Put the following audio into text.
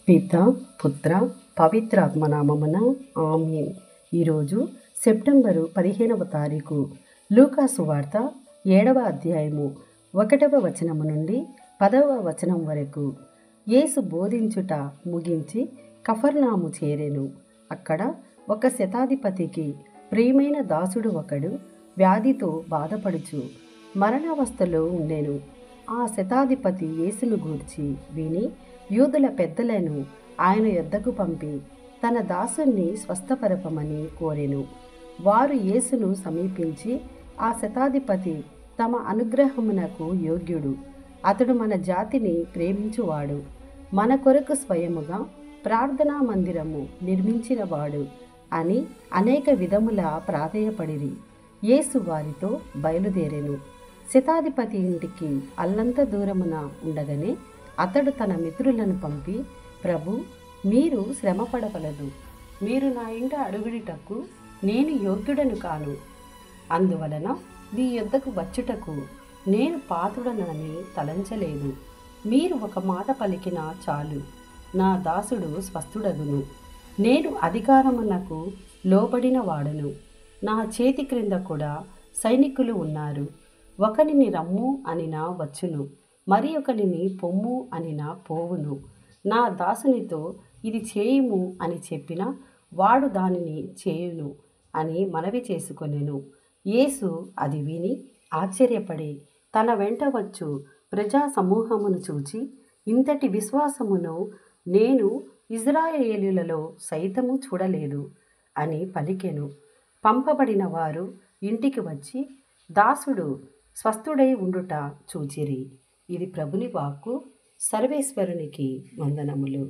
పిత పుత్ర పవిత్రాత్మ నామమున ఆమేన్. ఈరోజు సెప్టెంబరు 15వ తారీఖు. లూకా సువార్త 7వ అధ్యాయము 1వ వచనము నుండి 10వ వచనం వరకు. యేసు బోధించుట ముగించి కఫర్నాము చేరెను. అక్కడ ఒక శతాధిపతికి ప్రియమైన దాసుడు ఒకడు వ్యాధితో బాధపడుచు మరణావస్థలో ఉండెను. ఆ శతాధిపతి యేసును గూర్చి విని యూదుల పెద్దలను ఆయన యొద్దకు పంపి తన దాసుని స్వస్థపరపమని కోరెను. వారు యేసును సమీపించి, ఆ శతాధిపతి తమ అనుగ్రహమునకు యోగ్యుడు, అతడు మన జాతిని ప్రేమించువాడు, మన కొరకు స్వయముగా ప్రార్థనా మందిరము నిర్మించినవాడు అని అనేక విధముల ప్రాధేయపడిరి. యేసు వారితో బయలుదేరెను. శతాధిపతి ఇంటికి అల్లంత దూరమున ఉండగానే అతడు తన మిత్రులను పంపి, ప్రభు, మీరు శ్రమపడవలదు. మీరు నా ఇంట అడుగుడిటకు నేను యోగ్యుడను కాను. అందువలన మీ యొద్దకు వచ్చుటకు నేను పాత్రుడనని తలంచలేదు. మీరు ఒక మాట పలికినా చాలు, నా దాసుడు స్వస్థుడగును. నేను అధికారమునకు లోబడిన వాడను. నా చేతి క్రింద కూడా సైనికులు ఉన్నారు. ఒకనిని రమ్ము అనినా వచ్చును, మరి ఒకనిని పొమ్ము అనినా పోవును. నా దాసునితో ఇది చేయుము అని చెప్పినా వాడు దానిని చేయును అని మనవి చేసుకొనెను. యేసు అది విని ఆశ్చర్యపడి తన వెంట వచ్చు ప్రజా సమూహమును చూచి, ఇంతటి విశ్వాసమును నేను ఇజ్రాయేలీయులలో సైతము చూడలేదు అని పలికెను. పంపబడిన వారు ఇంటికి వచ్చి దాసుడు స్వస్థుడై ఉండుట చూచిరి. ఇది ప్రభుని వాక్కు. సర్వేశ్వరునికి వందనములు.